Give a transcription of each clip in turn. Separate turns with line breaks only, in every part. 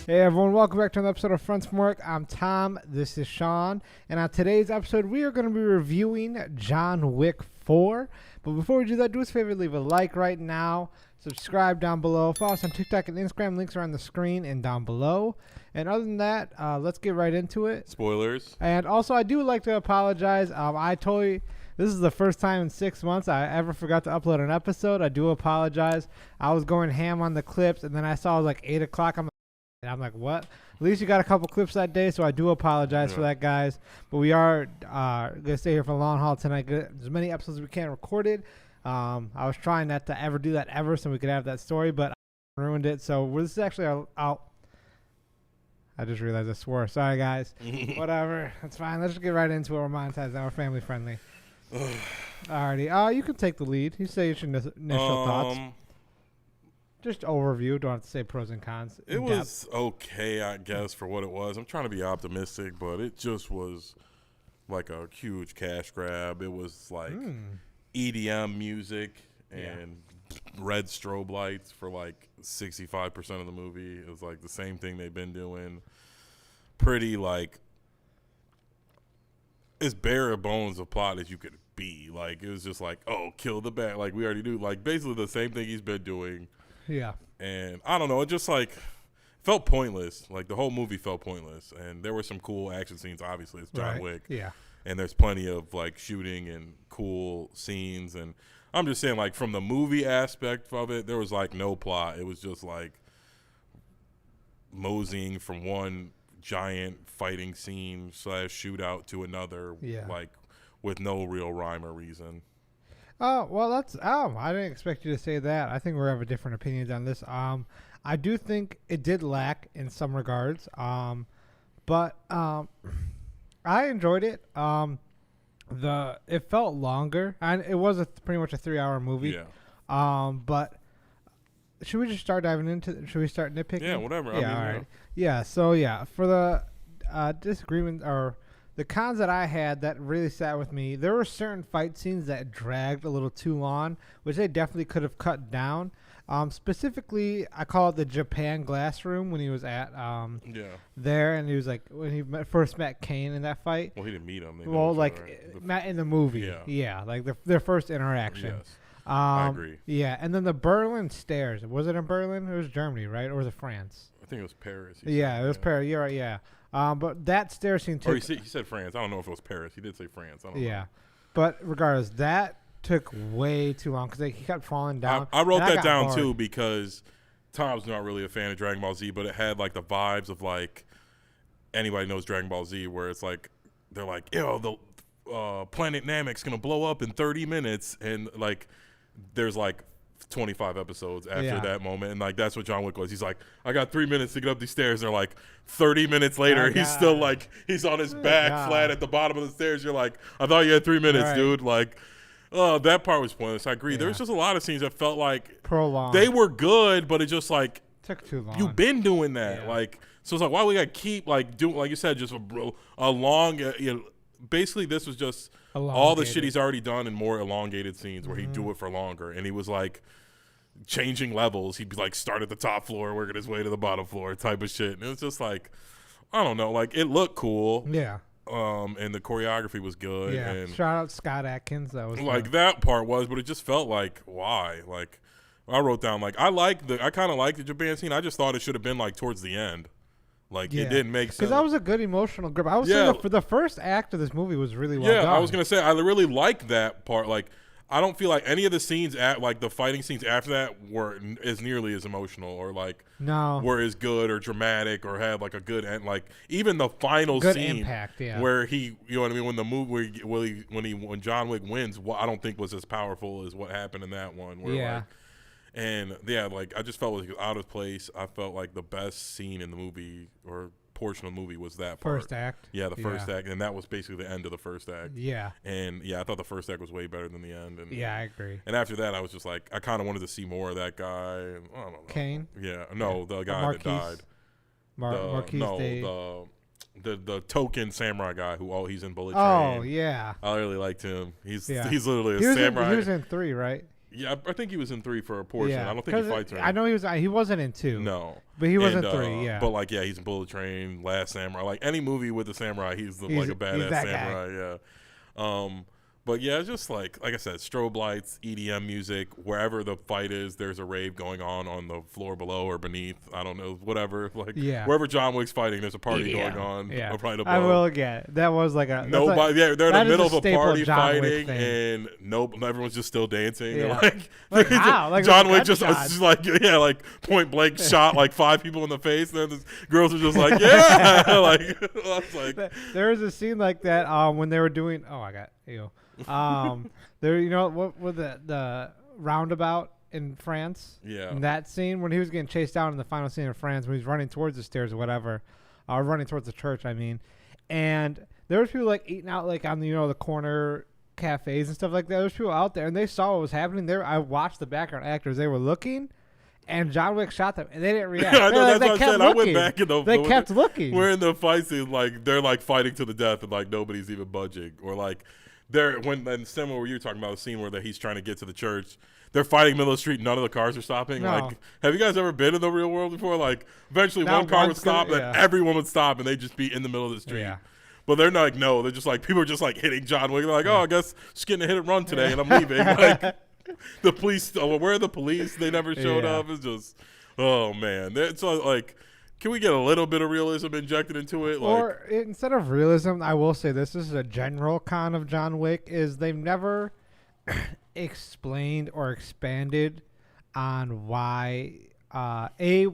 Hey everyone, welcome back to another episode of Fronts from Work. I'm Tom, this is Sean, and on today's episode we are going to be reviewing John Wick 4. But before we do that, do us a favor, leave a like right now, subscribe down below, follow us on TikTok and Instagram, links are on the screen and down below. And other than that, let's get right into it.
Spoilers.
And also, I do like to apologize. This is the first time in 6 months I ever forgot to upload an episode. I do apologize. I was going ham on the clips, and then I saw it was like 8 o'clock. I'm like, what? At least you got a couple clips that day, so I do apologize for that, guys. But we are going to stay here for the long haul tonight. Get as many episodes as we can recorded. I was trying not to ever do that ever so we could have that story, but I ruined it. So this is actually out. I just realized I swore. Sorry, guys. Whatever. That's fine. Let's just get right into it. We're monetized now. We're family friendly. Alrighty. You can take the lead. You say your initial thoughts. Just overview. Don't have to say pros and cons.
It was okay, I guess, for what it was. I'm trying to be optimistic, but it just was like a huge cash grab. It was like EDM music and red strobe lights for like 65% of the movie. It was like the same thing they've been doing. Pretty like as bare bones of plot as you could be. Like it was just like, oh, kill the bad. Like we already do. Like basically the same thing he's been doing.
Yeah.
And I don't know, it just like felt pointless. Like the whole movie felt pointless. And there were some cool action scenes, obviously. It's John Wick.
Yeah.
And there's plenty of like shooting and cool scenes. And I'm just saying, like, from the movie aspect of it, there was like no plot. It was just like moseying from one giant fighting scene / shootout to another, like with no real rhyme or reason.
Oh, well, I didn't expect you to say that. I think we have a different opinions on this. I do think it did lack in some regards. But I enjoyed it. It felt longer, and it was pretty much a 3-hour movie.
Yeah.
But should we just start diving into? Should we start nitpicking?
Yeah, whatever.
Yeah, all right. Yeah. So for the disagreement or the cons that I had that really sat with me, there were certain fight scenes that dragged a little too long, which they definitely could have cut down. Specifically, I call it the Japan glass room when he was at there, and he was like when he first met Kane in that fight.
Well, he didn't meet him.
Met in the movie. Yeah, like their first interaction.
Yes. I agree.
Yeah, and then the Berlin stairs. Was it in Berlin? It was Germany, right? Or was it France?
I think it was Paris.
It was Paris. You're right. Yeah. But that stair scene took.
Or he said France. I don't know if it was Paris. He did say France. I don't know.
But regardless, that took way too long because he kept falling down.
I wrote that down too because Tom's not really a fan of Dragon Ball Z, but it had like the vibes of like anybody knows Dragon Ball Z, where it's like they're like, yo, the planet Namek's gonna blow up in 30 minutes, and like there's like 25 episodes after that moment, and like that's what John Wick was. He's like, I got 3 minutes to get up these stairs. They're like 30 minutes later, he's still like he's on his back flat at the bottom of the stairs. You're like, I thought you had 3 minutes, dude. Like, that part was pointless. I agree. There was just a lot of scenes that felt like
prolonged.
They were good, but it just like
took too long.
You've been doing that, like so. It's like why we gotta keep like doing like you said, just a long. Basically, this was just all the shit he's already done in more elongated scenes where he'd do it for longer, and he was like changing levels. He'd be like start at the top floor, working his way to the bottom floor, type of shit. And it was just like I don't know, like it looked cool.
Yeah.
And the choreography was good.
Yeah.
And
shout out Scott Adkins. That was
like that part was, but it just felt like why? Like I wrote down like I kind of like the Japan scene. I just thought it should have been like towards the end. Like it didn't make sense.
Because that was a good emotional grip. I was saying for the first act of this movie was really well done.
I was gonna say I really liked that part. Like I don't feel like any of the scenes like the fighting scenes after that were as nearly as emotional or like were as good or dramatic or had like a good end. Like even the final scene
impact,
where he, you know what I mean, when the movie when John Wick wins, I don't think was as powerful as what happened in that one. Where like I just felt like it was out of place. I felt like the best scene in the movie or portion of the movie was that part.
First act.
Yeah, the first act, and that was basically the end of the first act.
Yeah.
And I thought the first act was way better than the end. And
I agree.
And after that, I was just like, I kind of wanted to see more of that guy. And, I don't know.
Kane.
Yeah. No, the guy that died. The token samurai guy he's in Bullet Train.
Oh yeah.
I really liked him. He's literally a samurai.
He was in 3, right?
Yeah, I think he was in 3 for a portion.
Yeah,
I don't think he fights.
I know he wasn't in 2.
No,
but he was in 3. Yeah,
but like he's in Bullet Train, Last Samurai. Like any movie with a samurai, he's like a badass samurai. Guy. Yeah. But yeah, it's just like I said, strobe lights, EDM music. Wherever the fight is, there's a rave going on the floor below or beneath. I don't know, whatever. Like wherever John Wick's fighting, there's a party going on.
Yeah,
right above.
I will get that was like a
nobody. Yeah, they're in the middle of a party
John
fighting, and everyone's just still dancing.
Yeah. Like how? Like
John Wick just like point blank shot like 5 people in the face. And then the girls are just like
there was a scene like that when they were doing. Oh, I got you. There, what with the roundabout in France?
Yeah.
In that scene when he was getting chased down in the final scene of France, when he's running towards the stairs or whatever, running towards the church. I mean, and there was people like eating out like on the corner cafes and stuff like that. There was people out there, and they saw what was happening there. I watched the background actors; they were looking. And John Wick shot them, and they didn't react.
I know, that's what I said. I went back
they kept looking.
We're in the fight scene, like they're like fighting to the death, and like nobody's even budging, or like and similar what you were talking about, the scene where he's trying to get to the church. They're fighting middle of the street. None of the cars are stopping.
No.
Like, have you guys ever been in the real world before? Like, eventually one car would stop, and everyone would stop, and they'd just be in the middle of the street.
Yeah.
But they're not like, no. They're just like, people are just like hitting John Wick. They're like, I guess just getting a hit and run today, and I'm leaving. Like, the police, where are the police? They never showed up. It's just, oh man. It's like, can we get a little bit of realism injected into it?
Or instead of realism, I will say this is a general con of John Wick, is they've never explained or expanded on why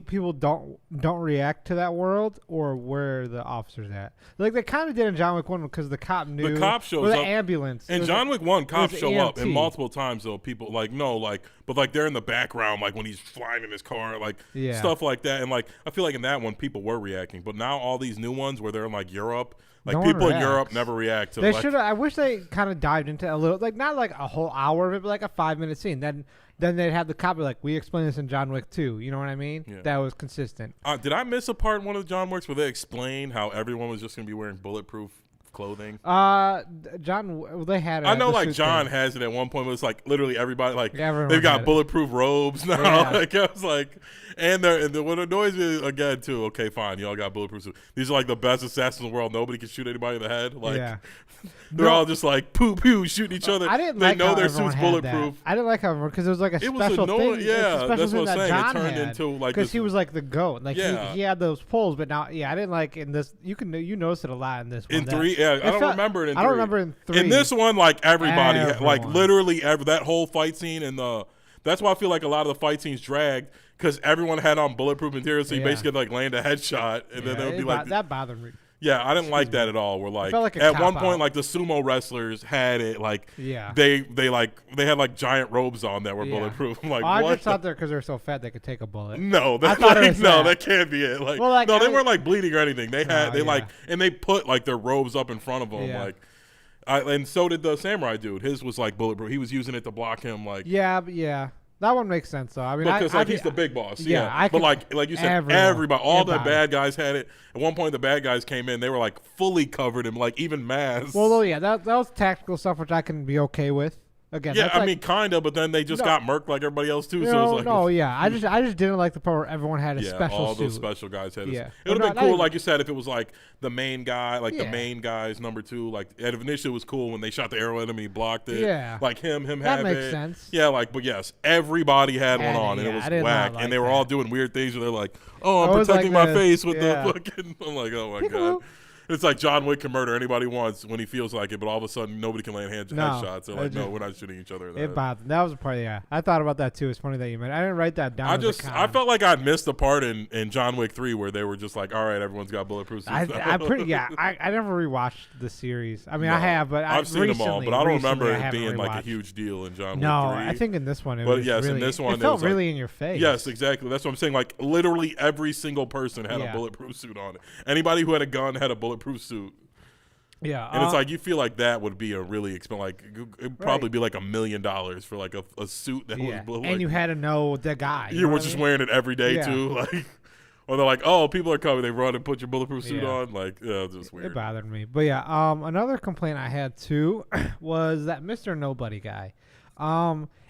people don't react to that world, or where the officer's at. Like they kind of did in John Wick 1 because the cop knew.
The cop shows
up.
The
ambulance.
In John Wick 1, cops show up, and multiple times though people but like they're in the background, like when he's flying in his car, like stuff like that. And like I feel like in that one people were reacting, but now all these new ones where they're in like Europe. Like people in Europe never react to.
They should. I wish they kind of dived into a little, like not like a whole hour of it, but like a 5-minute scene. Then they'd have the cop be like, "We explained this in John Wick 2." You know what I mean? Yeah. That was consistent.
Did I miss a part in one of the John Wicks where they explained how everyone was just gonna be wearing bulletproof clothing?
John, they had it.
I know, like John has it at one point, but it's like literally everybody, like
everyone
they've got bulletproof robes now. Yeah. Like I was like, and what annoys me again too. Okay, fine, y'all got bulletproof suits. These are like the best assassins in the world. Nobody can shoot anybody in the head. Like they're all just like poo shooting each other.
I didn't
they
like
know
how
their suits bulletproof.
I didn't like how because it was like a special thing.
Yeah, that's what I'm saying.
John
it turned into like
because he was like the GOAT. Like he had those pulls, but now I didn't like in this. You notice it a lot in this one.
In 3, I don't remember it in 3.
I don't remember in 3.
In this one, like everybody, like literally that whole fight scene and that's why I feel like a lot of the fight scenes dragged because everyone had on bulletproof material, so you basically like land a headshot, and then they would be like
that bothered me.
Yeah, I didn't like that at all. We're like at one point, like the sumo wrestlers had it, like they had like giant robes on that were bulletproof. I'm like,
I just thought they're because they're so fat they could take a bullet.
No, that can't be it. Like, no, they weren't like bleeding or anything. They had and they put like their robes up in front of them, like. And so did the samurai dude. His was like bulletproof. He was using it to block him. Like
that one makes sense though. I mean,
because he's the big boss. Yeah, but like you said, everybody, all the bad guys had it. At one point, the bad guys came in. They were like fully covered in like even masks.
Well, that was tactical stuff, which I can be okay with. Again,
I mean, kind of, but then they just got murked like everybody else too. So it's like,
I just didn't like the part where everyone had a special
all
suit.
Those special guys had. It would have been cool, like you said, if it was like the main guy, like the main guy's number 2. Like initially, it was cool when they shot the arrow at him, he blocked it.
Yeah,
like him
that
have
makes
it.
Sense.
Yeah, but yes, everybody had one on, and it was whack, and they were all doing weird things where they're like, "Oh, I'm protecting my face with the fucking." I'm like, "Oh my god." It's like John Wick can murder anybody wants when he feels like it, but all of a sudden nobody can land headshots. They're like, no, we're not shooting each other.
It bothered me. That was a part. I thought about that too. It's funny that you meant. I didn't write that down.
I felt like I'd missed a part in John Wick 3 where they were just like, all right, everyone's got bulletproof suits.
I never rewatched the series. I mean, I have, but
I've seen them all, but I don't remember it being like a huge deal in John Wick 3.
No, I think in this one it was. But yes, in this one it felt really in your face.
Yes, exactly. That's what I'm saying. Like literally every single person had a bulletproof suit on it. Anybody who had a gun had a bulletproof suit.
Yeah,
and it's like you feel like that would be a really expensive. Like it'd probably be like $1 million for like a suit that was.
And you had to know the guy.
You were just wearing it every day too, like. Or they're like, oh, people are coming. They run and put your bulletproof suit on. Like, it's just weird.
It bothered me, but another complaint I had too was that Mr. Nobody guy.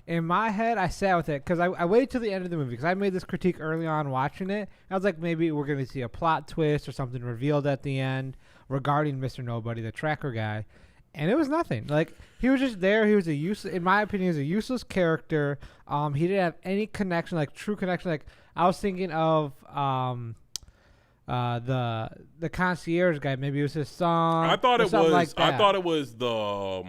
in my head, I sat with it because I waited till the end of the movie because I made this critique early on watching it. I was like, maybe we're going to see a plot twist or something revealed at the end regarding Mr. Nobody, the tracker guy. And it was nothing. Like, he was just there. He was in my opinion, he was a useless character. He didn't have any connection, like true connection. Like, I was thinking of the concierge guy. Maybe it was his son.
I thought it was.
Like that.
I thought it was the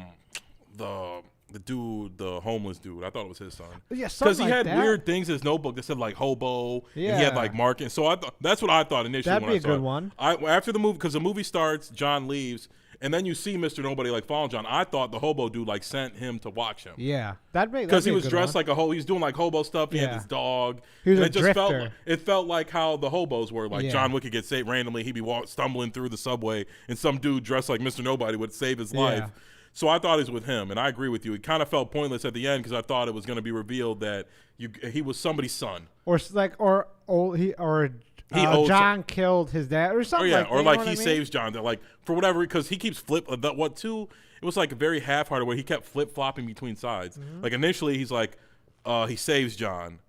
dude, the homeless dude. I thought it was his son.
Yeah,
because he
like
had
that.
weird things in his notebook that said like hobo.
Yeah,
and he had like markings. So I thought that's what I thought initially.
That'd
when
be
I saw
a good
it.
one.
After the movie, because the movie starts, John leaves. And then you see Mr. Nobody like following John. I thought the hobo dude like sent him to watch him.
Yeah, because
he was dressed like a hobo. He was doing like hobo stuff. He had his dog.
He was
and
a
it just
drifter.
It felt like how the hobos were. Like John Wick would get saved randomly. He'd be stumbling through the subway, and some dude dressed like Mr. Nobody would save his life. So I thought it was with him, and I agree with you. It kind of felt pointless at the end because I thought it was going to be revealed that he was somebody's son,
John killed his dad or something.
He saves John. That like for whatever because he keeps it was like very half-hearted where he kept flip-flopping between sides. Mm-hmm. Like initially he's like he saves John,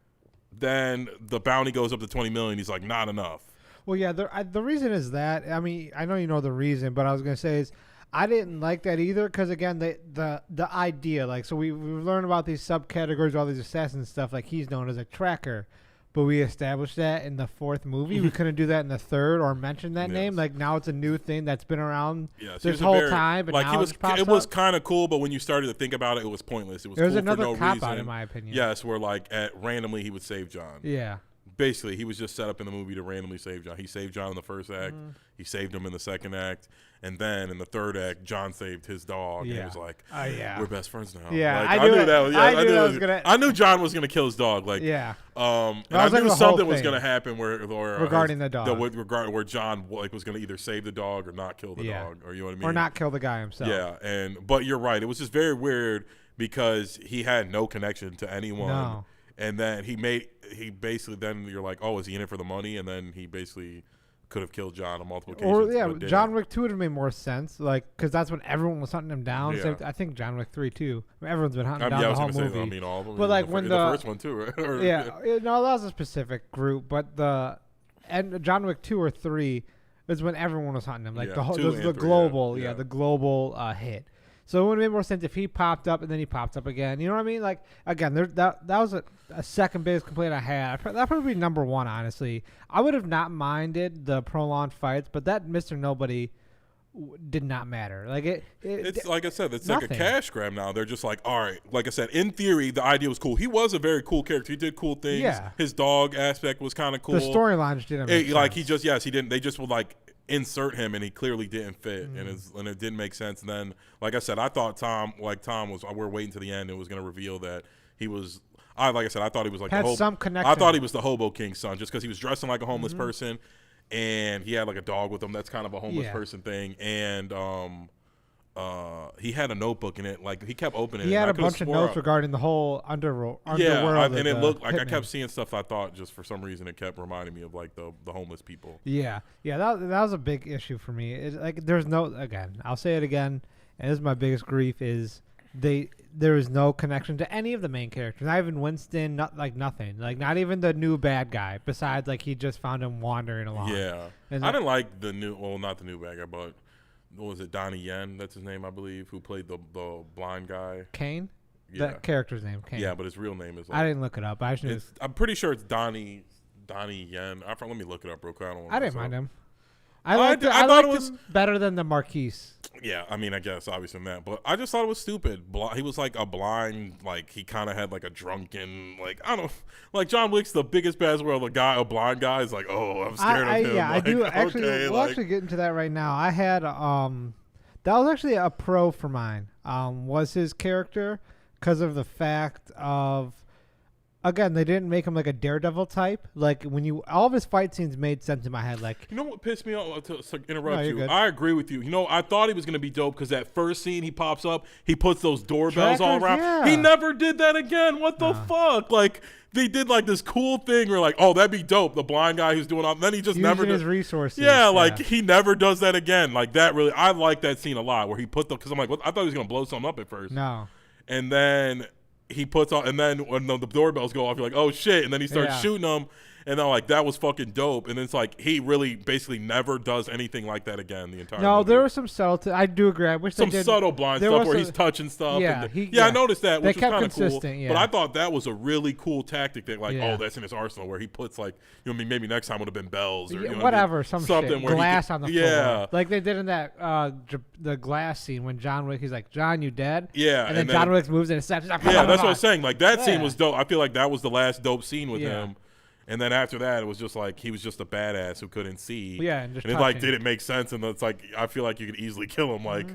then the bounty goes up to 20 million. He's like not enough.
Well, yeah, the reason is that I mean I know you know the reason, but I was gonna say is I didn't like that either because again the idea like so we've learned about these subcategories, all these assassins stuff like he's known as a tracker. But we established that in the fourth movie. We couldn't do that in the third or mention that name. Like now it's a new thing that's been around this whole time. But
like
now
it was kind of cool, but when you started to think about it, it was pointless. It was cool
another
for no
cop
reason.
out in my opinion.
Yes, where like randomly he would save John.
Yeah.
Basically, he was just set up in the movie to randomly save John. He saved John in the first act. He saved him in the second act. And then in the third act, John saved his dog. Yeah. And he was like, we're best friends now.
Yeah,
like, I knew John was going to kill his dog. Like, and I knew something was going to happen
regarding the dog.
Where John like was going to either save the dog or not kill the dog. Or you know what I mean?
Or not kill the guy himself.
Yeah, but you're right. It was just very weird because he had no connection to anyone.
No.
And then he basically then you're like, oh, is he in it for the money? And then he basically could have killed John on multiple occasions.
Or John Wick 2 would have made more sense, like because that's when everyone was hunting him down.
Yeah.
So I think John Wick 3 too. I mean, everyone's been hunting down the whole movie.
I mean, all of them.
But like
when the first one too, right?
No, that was a specific group. But and John Wick 2 or 3 is when everyone was hunting him. Like the global hit. So it would have made more sense if he popped up and then he popped up again. You know what I mean? Like, again, that was a second biggest complaint I had. That probably be number one, honestly. I would have not minded the prolonged fights, but that Mr. Nobody did not matter. Like it's
like I said, it's
nothing.
like a cash grab now. They're just like, all right. Like I said, in theory, the idea was cool. He was a very cool character. He did cool things.
Yeah.
His dog aspect was kind of cool.
The storyline just didn't make sense.
He didn't. They just would like insert him and he clearly didn't fit and it didn't make sense. And then like I said, I thought Tom was we're waiting to the end and it was going to reveal that he was I thought he was like
some connection.
I thought he was the Hobo King's son just because he was dressing like a homeless person and he had like a dog with him that's kind of a homeless person thing and he had a notebook in it. Like he kept opening it.
He had a bunch of notes regarding the whole underworld.
And it looked like I kept seeing stuff. I thought just for some reason it kept reminding me of like the homeless people.
Yeah. That was a big issue for me. It's like there's no I'll say it again, and this is my biggest grief is there is no connection to any of the main characters. Not even Winston. Nothing. Like not even the new bad guy. Besides like he just found him wandering along.
Yeah. I didn't like not the new bad guy, but. What was it? Donnie Yen, that's his name, I believe, who played the blind guy.
Kane?
Yeah.
That character's name, Kane.
Yeah, but his real name is
I didn't look it up.
I'm pretty sure it's Donnie Yen. Let me look it up real quick.
I didn't mind him. I liked him better than the Marquise.
Yeah, I mean, I guess obviously that, but I just thought it was stupid. He was like a blind, like he kind of had like a drunken, like I don't know, like John Wick's the biggest bad world. A blind guy is like, oh, I'm scared of him.
Yeah,
like,
I do actually.
Okay,
we'll actually get into that right now. I had that was actually a pro for mine. Was his character because of the fact of. Again, they didn't make him like a Daredevil type. Like all of his fight scenes made sense in my head. Like
you know what pissed me off? To interrupt you,
good.
I agree with you. You know, I thought he was gonna be dope because that first scene he pops up, he puts those doorbells all around.
Yeah.
He never did that again. What the fuck? Like they did like this cool thing where like, oh, that'd be dope. The blind guy who's doing all. Then he just never
his resources.
Yeah, like he never does that again. Like that really, I like that scene a lot where he put because I'm like, I thought he was gonna blow something up at first.
No,
and then. he puts on, and then when the doorbells go off, you're like, oh shit, and then he starts shooting them. And I'm like, that was fucking dope. And it's like he really basically never does anything like that again the entire movie.
there was some subtle. I do agree. I wish
some
they did.
subtle blind stuff where he's touching stuff.
Yeah,
and I noticed that, which was kind of cool.
Yeah.
But I thought that was a really cool tactic that, like, that's in his arsenal, where he puts, like, you know what I mean, maybe next time would have been bells or
whatever, something
where
glass on the floor. Like they did in that the glass scene when John Wick, he's like, John, you dead?
Yeah.
And then John Wick moves and snaps.
Like, that's what I was saying. Like, that scene was dope. I feel like that was the last dope scene with him. And then after that, it was just like he was just a badass who couldn't see.
Yeah,
and it like didn't make sense. And it's like I feel like you could easily kill him. Like,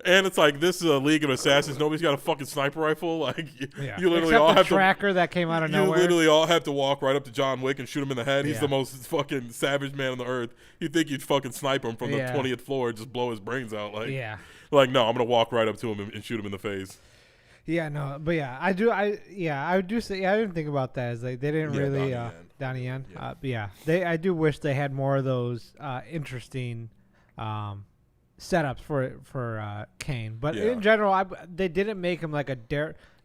and it's like this is a League of Assassins. Nobody's got a fucking sniper rifle. Like you literally
Except
all
the
have
tracker that came out of nowhere.
You literally all have to walk right up to John Wick and shoot him in the head. He's the most fucking savage man on the earth. You think you'd fucking snipe him from the 20th floor and just blow his brains out? Like like no, I'm gonna walk right up to him and shoot him in the face.
Yeah, no, but I do say I didn't think about that. As like they didn't really Donnie Yen. I do wish they had more of those interesting setups for Kane. But in general, they didn't make him like a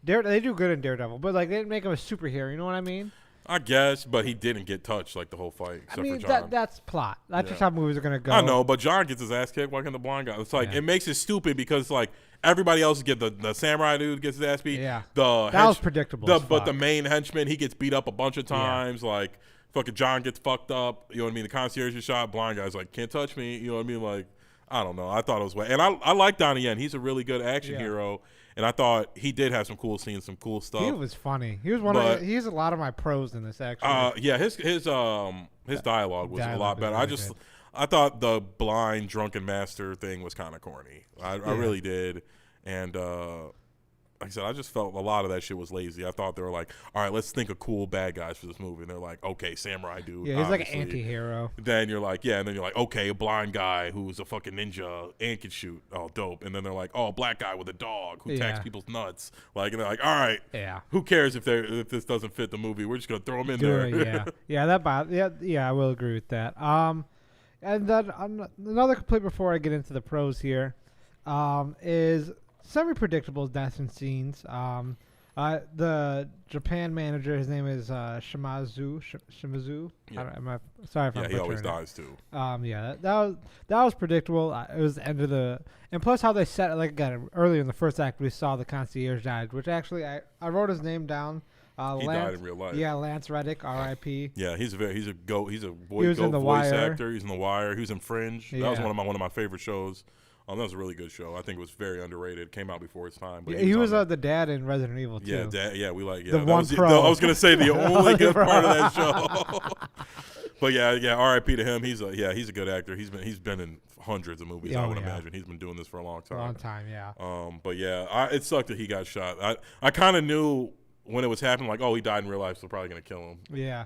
They do good in Daredevil, but like they didn't make him a superhero. You know what I mean?
I guess, but he didn't get touched like the whole fight. Except for John.
That's plot. That's just how movies are gonna go.
I know, but John gets his ass kicked. Why can't the blind guy? It's like it makes it stupid because like everybody else get the samurai dude gets his ass beat.
Yeah, that was predictable.
But the main henchman, he gets beat up a bunch of times. Like fucking John gets fucked up. You know what I mean? The concierge is shot. Blind guy's like, can't touch me. You know what I mean? Like, I don't know. I thought it was and I like Donnie Yen. He's a really good action hero. And I thought he did have some cool scenes, some cool stuff.
He was funny. He was he's a lot of my pros in this actually.
His dialogue was a lot better. I thought the blind drunken master thing was kind of corny. I really did. And like I said, I just felt a lot of that shit was lazy. I thought they were like, all right, let's think of cool bad guys for this movie. And they're like, okay, samurai dude.
Yeah, he's like an anti-hero.
Then you're like, and then you're like, okay, a blind guy who's a fucking ninja and can shoot. Oh, dope. And then they're like, oh, a black guy with a dog who attacks people's nuts. Like, and they're like, all right, who cares if this doesn't fit the movie? We're just gonna throw them in there.
I will agree with that. And then another complaint before I get into the pros here, is semi-predictable deaths and scenes. The Japan manager, his name is Shimazu. Yeah. Sorry if I'm butchering
he always
it.
dies too.
That was predictable. It was the end of the, and plus how they set it. Like again, earlier in the first act, we saw the concierge died, which actually I wrote his name down.
He died in real life.
Yeah, Lance Reddick, R.I.P.
Yeah, he's a voice
Wire.
actor. He's in The Wire. He was in Fringe. That was one of my favorite shows. That was a really good show. I think it was very underrated. Came out before its time. But
he was the dad in Resident Evil too.
We like
the one pro.
I was gonna say the only good part of that show. But R.I.P. to him. He's a good actor. He's been in hundreds of movies. I would imagine he's been doing this for a long time. But it sucked that he got shot. I kind of knew when it was happening, like, oh, he died in real life, so they're probably gonna kill him.
Yeah.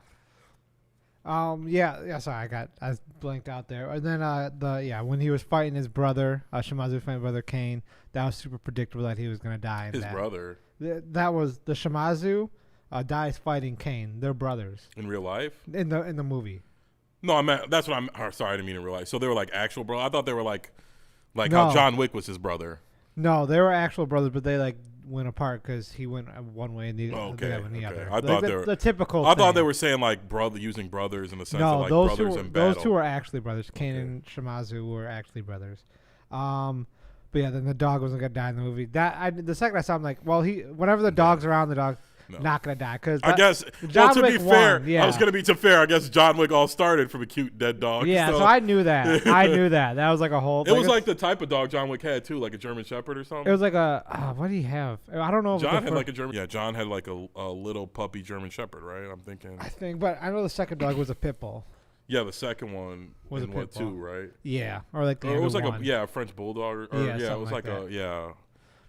Sorry, I blanked out there. And then when he was fighting his brother, Shimazu fighting brother Kane, that was super predictable that he was gonna die.
His brother.
That was the Shimazu dies fighting Kane. They're brothers
in real life.
In the movie.
No, I meant that's what I'm. Sorry, I didn't mean in real life. So they were like actual bro. I thought they were like how John Wick was his brother. No,
they were actual brothers, but they like went apart because he went one way and the other went the other.
I thought they were
the typical.
I thought they were saying like using brothers in the sense of like brothers in battle.
Those two are actually brothers. Kane and Shimazu were actually brothers. But then the dog wasn't gonna die in the movie. The second I saw him, like, well, whenever the dog's around, the dog's not gonna die. Because
I guess
John
Wick
Wick fair,
I was gonna be fair. I guess John Wick all started from a cute dead dog.
Yeah, so I knew that. That was like a whole.
It was like the type of dog John Wick had too, like a German Shepherd or something.
It was like what do you have? I don't know.
John had like a German. Yeah, John had like a little puppy German Shepherd, right? I'm thinking.
But I know the second dog was a pit bull.
Yeah, the second one
was a pit bull.
2, right?
Yeah, or like
it was like a French bulldog. It was like
a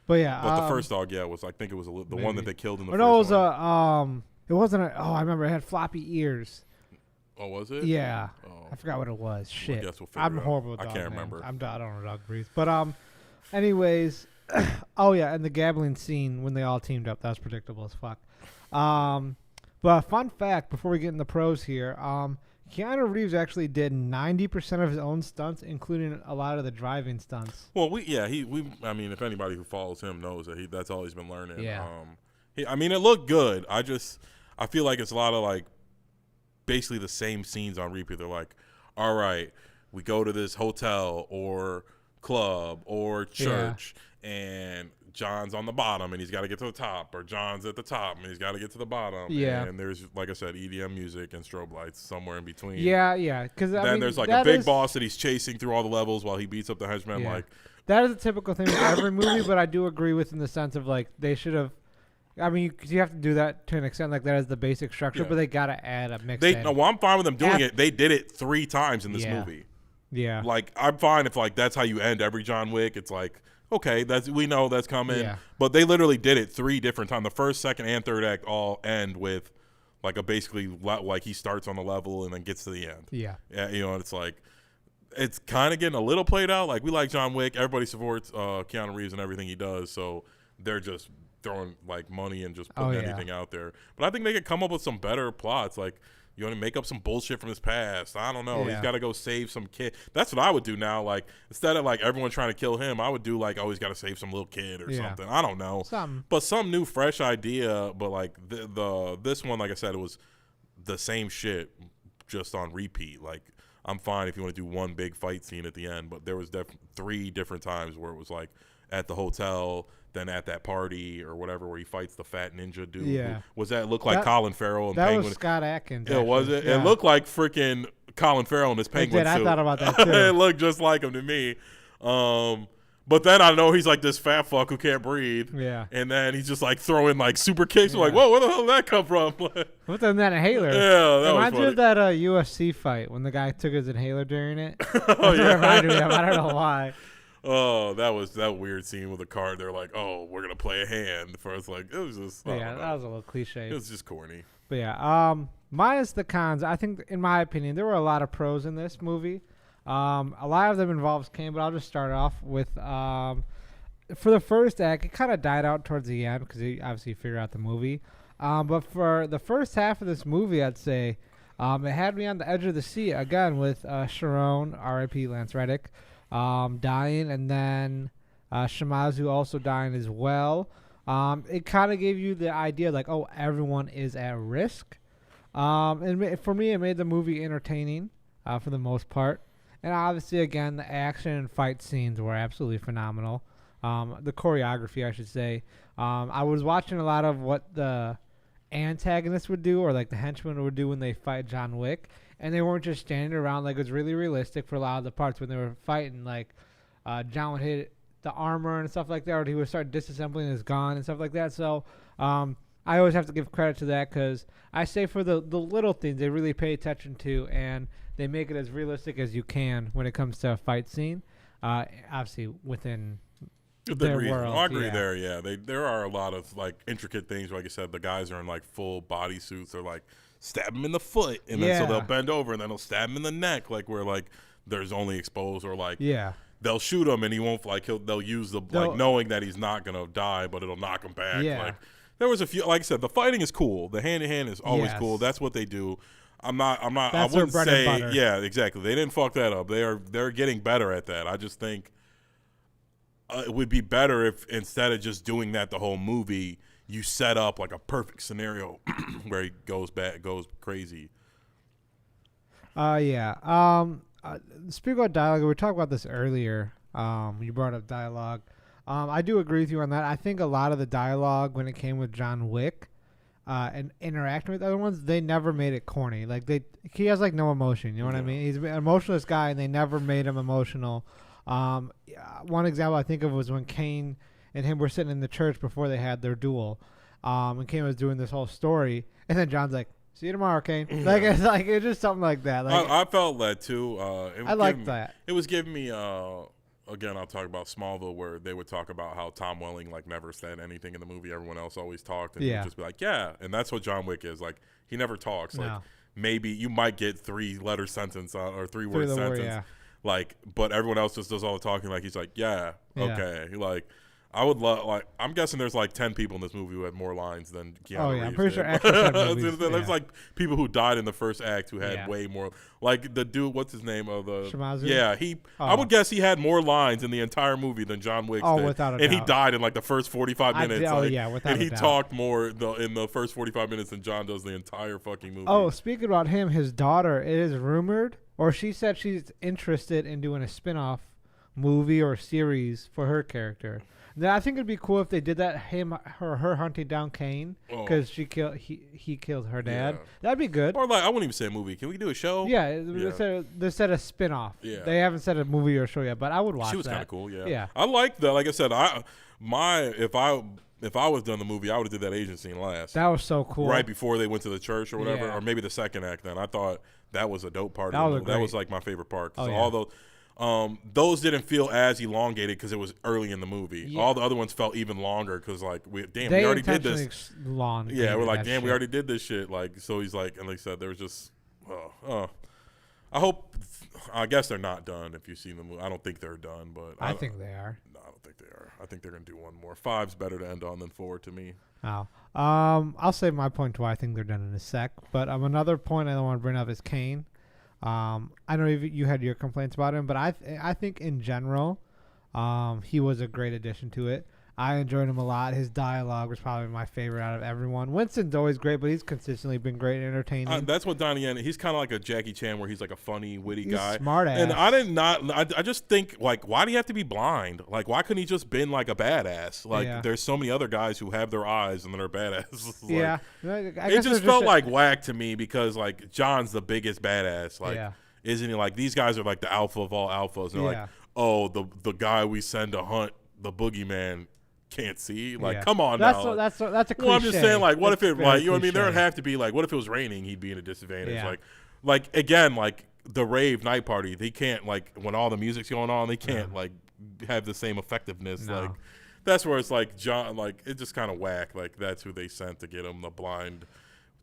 But the first dog, was I think it was the one that they killed in the first
one.
No,
it was it wasn't I remember it had floppy ears.
Oh, was it?
Yeah. Oh. I forgot what it was. Shit. I'm horrible with dog,
I can't remember.
I don't know dog breeds. But anyways, and the gambling scene when they all teamed up, that was predictable as fuck. But fun fact before we get in the pros here, Keanu Reeves actually did 90% of his own stunts, including a lot of the driving stunts.
Well, I mean, if anybody who follows him knows that that's all he's been learning.
Yeah.
I mean, it looked good. I feel like it's a lot of like basically the same scenes on repeat. They're like, all right, we go to this hotel or club or church, and John's on the bottom and he's got to get to the top, or John's at the top and he's got to get to the bottom.
Yeah.
And there's, like I said, EDM music and strobe lights somewhere in between.
Yeah, yeah. Because
then there's like a big boss that he's chasing through all the levels while he beats up the henchmen.
Yeah.
Like,
that is a typical thing with every movie, but I do agree with in the sense of like they should have. I mean, you have to do that to an extent, like that is the basic structure, but they gotta add a mix.
No, I'm fine with them doing it. They did it 3 times in this movie.
Yeah.
Like, I'm fine if like that's how you end every John Wick. It's like, okay, we know that's coming. Yeah. But they literally did it 3 different times. The first, second, and third act all end with like a basically like he starts on the level and then gets to the end.
Yeah.
You know, it's like it's kind of getting a little played out. Like, we like John Wick. Everybody supports Keanu Reeves and everything he does. So they're just throwing like money and just putting anything out there. But I think they could come up with some better plots. Like, you want to make up some bullshit from his past. I don't know. He's got to go save some kid. That's what I would do now. Like, instead of like everyone trying to kill him, I would do like, oh, he's got to save some little kid or something. I don't know. But some new fresh idea. But like this one, like I said, it was the same shit just on repeat. Like, I'm fine if you want to do one big fight scene at the end, but there was 3 different times where it was like at the hotel, then at that party or whatever, where he fights the fat ninja dude.
Yeah.
Looked like Colin Farrell and
that
Penguin.
Was Scott Adkins.
Yeah, was it? Yeah. It looked like freaking Colin Farrell in his Penguin suit.
I thought about that too.
It looked just like him to me. But then I know he's like this fat fuck who can't breathe.
Yeah.
And then he's just like throwing like super kicks. I'm like, whoa, where the hell did that come from?
What's in that inhaler?
Yeah, that
reminds
was
me of that UFC fight when the guy took his inhaler during it. That's
what
reminded me of. I don't know why.
Oh, that was that weird scene with the card. They're like, oh, we're gonna play a hand. First, like, it was just
that was a little cliche.
It was just corny.
But yeah, minus the cons, I think in my opinion there were a lot of pros in this movie. A lot of them involves Kane, but I'll just start off with for the first act, it kind of died out towards the end because you obviously figure out the movie. But for the first half of this movie, I'd say it had me on the edge of the seat again with Sharon, R.I.P. Lance Reddick, dying, and then Shimazu also dying as well. It kind of gave you the idea like, oh, everyone is at risk. And for me, it made the movie entertaining for the most part. And obviously, again, the action and fight scenes were absolutely phenomenal. The choreography, I should say. I was watching a lot of what the antagonists would do, or like the henchmen would do when they fight John Wick, and they weren't just standing around. Like, it was really realistic for a lot of the parts when they were fighting. Like, John would hit the armor and stuff like that, or he would start disassembling his gun and stuff like that. So I always have to give credit to that because I say for the little things they really pay attention to, and they make it as realistic as you can when it comes to a fight scene. Obviously within their world.
I agree there. Yeah, there are a lot of like intricate things. Like I said, the guys are in like full body suits. They're like stab him in the foot, and then so they'll bend over, and then they'll stab him in the neck, like where like there's only exposed, or like they'll shoot him and he won't like they'll use the like knowing that he's not gonna die, but it'll knock him back. Like there was a few. Like I said, the fighting is cool. The hand to hand is always cool. That's what they do. I'm not.
That's
I wouldn't
bread
say.
and butter.
Yeah, exactly. They didn't fuck that up. They're getting better at that. I just think it would be better if instead of just doing that the whole movie, you set up like a perfect scenario where he goes crazy.
Speaking about dialogue, we were talking about this earlier. You brought up dialogue. I do agree with you on that. I think a lot of the dialogue when it came with John Wick and interacting with other ones, they never made it corny. Like he has like no emotion. You know what I mean? He's an emotionless guy, and they never made him emotional. One example I think of was when Kane and him were sitting in the church before they had their duel. And Kane was doing this whole story, and then John's like, "See you tomorrow, Kane." Like it's just something like that. Like
I felt that too.
I liked that.
It was giving me again, I'll talk about Smallville, where they would talk about how Tom Welling like never said anything in the movie. Everyone else always talked, and he would just be like, "Yeah," and that's what John Wick is. Like he never talks. Like maybe you might get 3-letter sentence or 3-word sentence. Like, but everyone else just does all the talking. Like he's like, "Yeah, okay." Like I would love, like, I'm guessing there's like 10 people in this movie who had more lines than Keanu
Oh, yeah.
Reeves
I'm pretty
did.
sure extras had movies.
There's
Yeah.
like people who died in the first act who had
Yeah.
way more. Like the dude, what's his name?
Shimazu?
Yeah, I
Oh.
would guess he had more lines in the entire movie than John Wick
Oh,
did.
without a
and
doubt.
he died in like the first 45 minutes.
Oh,
like,
yeah, without
and
a
he
doubt.
talked more in the first 45 minutes than John does the entire fucking movie.
Oh, speaking about him, his daughter, it is rumored, or she said she's interested in doing a spin-off movie or series for her character. Now, I think it'd be cool if they did that, her hunting down Kane, because he killed her dad.
Yeah.
That'd be good.
Or like, I wouldn't even say a movie. Can we do a show?
Yeah, they said a spin-off.
Yeah.
They haven't said a movie or show yet, but I would watch that.
She was kind of cool. Yeah.
Yeah.
I like that. Like I said, if I was done the movie, I would have did that Asian scene last.
That was so cool.
Right before they went to the church or whatever,
Yeah.
or maybe the second act. Then I thought that was a dope part.
That
of the
was
movie. That was
great.
like my favorite part. 'Cause
Oh, yeah.
all those didn't feel as elongated because it was early in the movie.
Yeah.
All the other ones felt even longer because like we
They
already did
intentionally
this.
Yeah,
We're like, damn, we already did this shit. Like, so he's like, and like I said, there was just, I guess they're not done. If you've seen the movie, I don't think they're done, but
I think they are.
No, I don't think they are. I think they're gonna do one more. 5's better to end on than 4 to me.
Oh. I'll save my point to why I think they're done in a sec. But another point I want to bring up is Kane. I know you had your complaints about him, but I think in general, he was a great addition to it. I enjoyed him a lot. His dialogue was probably my favorite out of everyone. Winston's always great, but he's consistently been great and entertaining.
That's what Donnie Yen. He's kind of like a Jackie Chan, where he's like a funny, witty guy,
smart ass.
And I just think, like, why do you have to be blind? Like, why couldn't he just been like a badass? Like, there's so many other guys who have their eyes and then are badass. Like,
yeah,
it just felt like whack to me because like John's the biggest badass. Like, isn't he? Like, these guys are like the alpha of all alphas. And they're like, oh, the guy we send to hunt the boogeyman can't see. Like, come on now.
That's a cliche.
Well, I'm just saying, like, what if it, like, you know what I mean?
cliche.
There would have to be, like, what if it was raining? He'd be in a disadvantage. Like again, like the rave night party, they can't, like, when all the music's going on, they can't like have the same effectiveness.
No.
Like, that's where it's like John, like, it just kind of whack. Like, that's who they sent to get him, the blind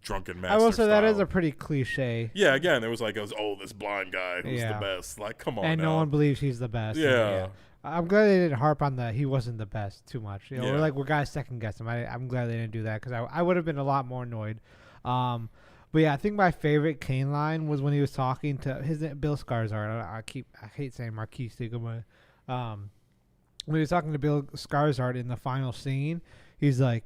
drunken master.
I will say that
style.
is a pretty cliche.
Yeah, again, it was like, this blind guy who's the best. Like, come on,
and
now.
no one believes he's the best.
Yeah.
I'm glad they didn't harp on he wasn't the best too much. You know,
Yeah.
we're guys second guess him. I'm glad they didn't do that because I would have been a lot more annoyed. But yeah, I think my favorite Kane line was when he was talking to his name, Bill Skarsgård. I hate saying Marquise Stigma. When he was talking to Bill Skarsgård in the final scene, he's like,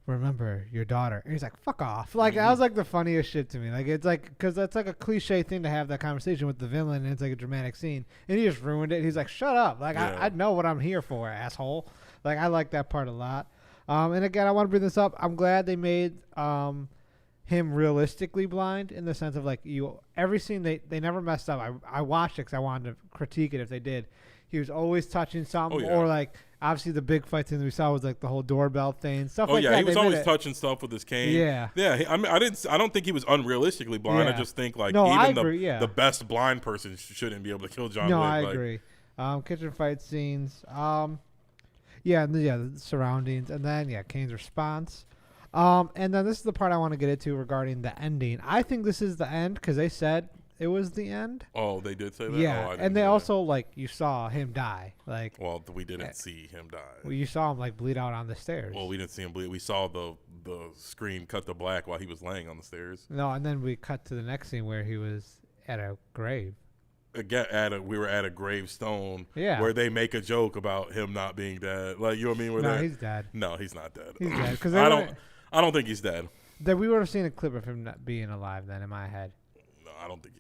remember your daughter, and he's like, fuck off. Like, that was like the funniest shit to me. Like, it's like, because that's like a cliche thing to have that conversation with the villain, and it's like a dramatic scene, and he just ruined it. He's like, shut up. Like, I know what I'm here for, asshole. Like, I like that part a lot. And again, I want to bring this up. I'm glad they made him realistically blind, in the sense of like, every scene they never messed up. I watched it because I wanted to critique it if they did. He was always touching something, or like, obviously the big fight scene we saw was like the whole doorbell thing, stuff like that.
He was always touching stuff with his cane.
Yeah.
I mean, I don't think he was unrealistically blind. I just think like the best blind person shouldn't be able to kill John Wick.
No, I agree. Kitchen fight scenes. The surroundings, and then Kane's response. And then this is the part I want to get into regarding the ending. I think this is the end because they said it was the end.
Oh, they did say that?
Yeah,
oh,
and they also, like, you saw him die. Like,
well, we didn't see him die.
Well, you saw him, like, bleed out on the stairs.
Well, we didn't see him bleed. We saw the screen cut to black while he was laying on the stairs.
No, and then we cut to the next scene where he was at a grave.
Again, we were at a gravestone where they make a joke about him not being dead. Like, you know what I mean?
No, he's dead.
No, he's not dead.
He's dead. Cause
I don't think he's dead.
That we would have seen a clip of him not being alive then in my head.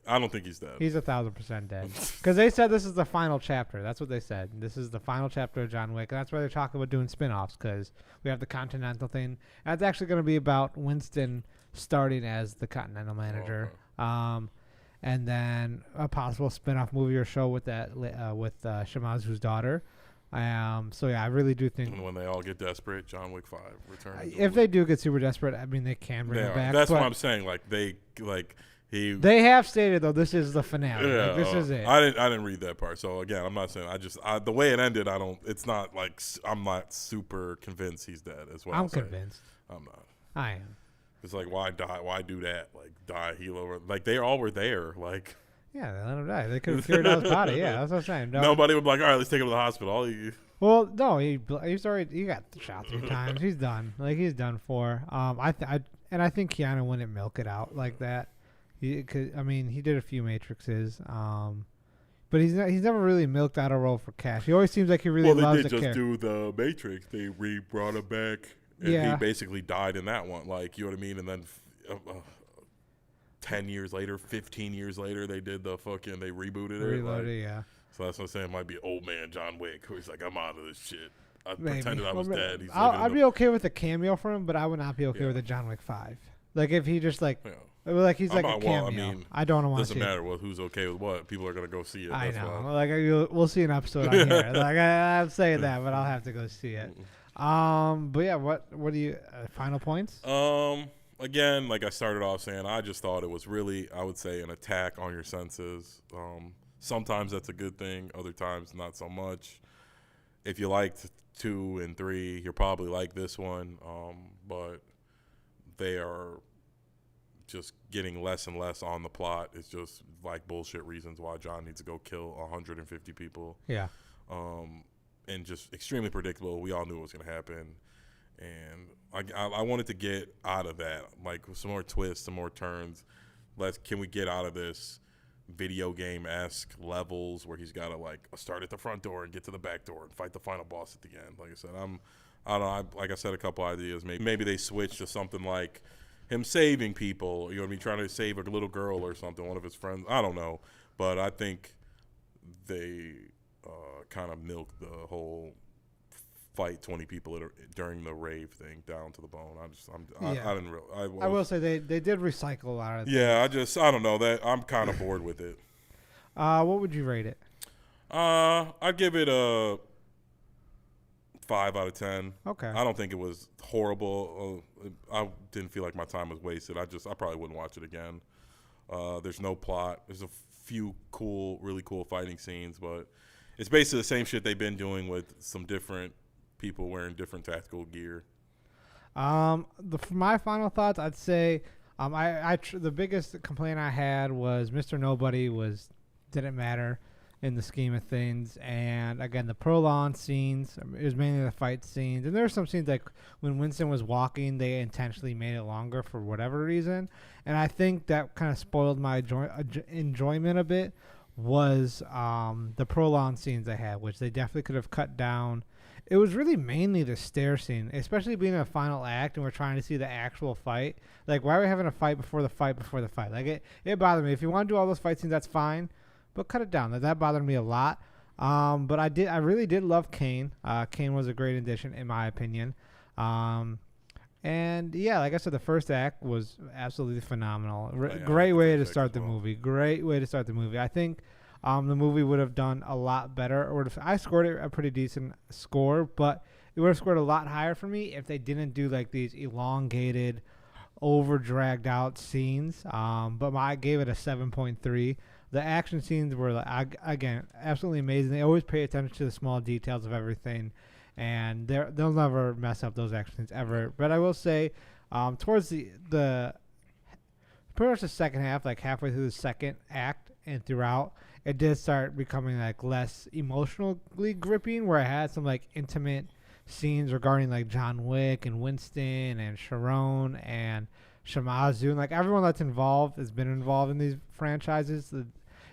I don't think he's dead.
He's 1,000% dead. Because they said this is the final chapter. That's what they said. This is the final chapter of John Wick. And that's why they're talking about doing spin-offs, because we have the Continental thing. And it's actually going to be about Winston starting as the Continental manager. And then a possible spin-off movie or show with Shimazu's daughter. I really do think.
And when they all get desperate, John Wick 5 returns.
If they do get super desperate, I mean, they can bring him back.
That's what I'm saying. Like,
They have stated though this is the finale.
Yeah,
like, this is it.
I didn't read that part. So again, I'm not saying. The way it ended, it's not like I'm not super convinced he's dead as well.
I'm convinced.
I'm not.
I am.
It's like, why die? Why do that? Like, die, heal over. Like, they all were there. Like,
Yeah, they let him die. They could have cured out his body. Yeah, that's what I'm saying. No.
Nobody would be like, all right, let's take him to the hospital.
Well, no, he's already he got shot 3 times. He's done. Like he's done for. I think Keanu wouldn't milk it out like that. He did a few Matrixes. But he's never really milked out a role for cash. He always seems like he really loves the character.
Well, they did just do the Matrix. They brought him back, and he basically died in that one. Like, you know what I mean? And then 10 years later, 15 years later, they did the fucking, they rebooted it.
Reloaded, yeah.
So that's what I'm saying. It might be old man John Wick, who's like, I'm out of this shit. I pretended I was dead.
I'd be okay with a cameo for him, but I would not be okay with a John Wick 5. Like, if he just, like, like he's like a cameo. I don't want to see it.
Doesn't matter who's okay with what. People are going to go see it.
I know. Like, we'll see an episode on here. Like, I'm saying that, but I'll have to go see it. But yeah, what do you, final points?
Again, like I started off saying, I just thought it was really, I would say, an attack on your senses. Sometimes that's a good thing. Other times, not so much. If you liked 2 and 3, you'll probably like this one. But they are just getting less and less on the plot. It's just like bullshit reasons why John needs to go kill 150 people.
Yeah.
And just extremely predictable. We all knew it was going to happen. And I wanted to get out of that, like some more twists, some more turns. Can we get out of this video game-esque levels where he's got to like start at the front door and get to the back door and fight the final boss at the end? Like I said, I don't know. Like I said, a couple ideas. Maybe they switch to something like him saving people. You know what I mean? Trying to save a little girl or something, one of his friends. I don't know, but I think they kind of milked the whole fight 20 people during the rave thing down to the bone. I didn't really.
I will say they did recycle a lot of things.
Yeah, I don't know that I'm kind of bored with it.
What would you rate it?
I'd give it a 5 out of 10.
Okay.
I don't think it was horrible. I didn't feel like my time was wasted. I probably wouldn't watch it again. There's no plot. There's a few really cool fighting scenes, but it's basically the same shit they've been doing with some different people wearing different tactical gear.
For my final thoughts, I'd say the biggest complaint I had was Mr. Nobody didn't matter in the scheme of things, and again the prolonged scenes. It was mainly the fight scenes, and there were some scenes like when Winston was walking, they intentionally made it longer for whatever reason, and I think that kind of spoiled my enjoyment a bit. Was the prolonged scenes they had, which they definitely could have cut down. It was really mainly the stair scene, especially being a final act and we're trying to see the actual fight. Like, why are we having a fight before the fight before the fight? Like, it bothered me. If you want to do all those fight scenes, that's fine, but cut it down. That bothered me a lot. But I really did love Kane. Kane was a great addition, in my opinion. And yeah, like I said, the first act was absolutely phenomenal. Great way to start the movie. Great way to start the movie. I think the movie would have done a lot better. I scored it a pretty decent score, but it would have scored a lot higher for me if they didn't do like these elongated, over dragged out scenes. But I gave it a 7.3. The action scenes were, again, absolutely amazing. They always pay attention to the small details of everything. And they'll never mess up those action scenes ever. But I will say, towards the pretty much the second half, like halfway through the second act and throughout, it did start becoming like less emotionally gripping, where I had some like intimate scenes regarding like John Wick and Winston and Sharon and Shamazu, and like everyone that's involved has been involved in these franchises.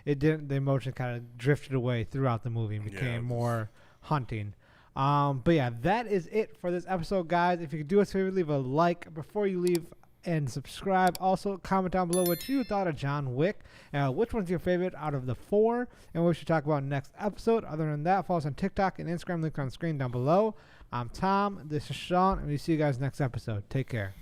The emotion kind of drifted away throughout the movie and became more hunting. But yeah, that is it for this episode, guys. If you could do us a favor, leave a like before you leave and subscribe. Also, comment down below what you thought of John Wick. Which one's your favorite out of the 4 and what we should talk about next episode. Other than that, follow us on TikTok and Instagram. Link on the screen down below. I'm Tom. This is Sean, and we'll see you guys next episode. Take care.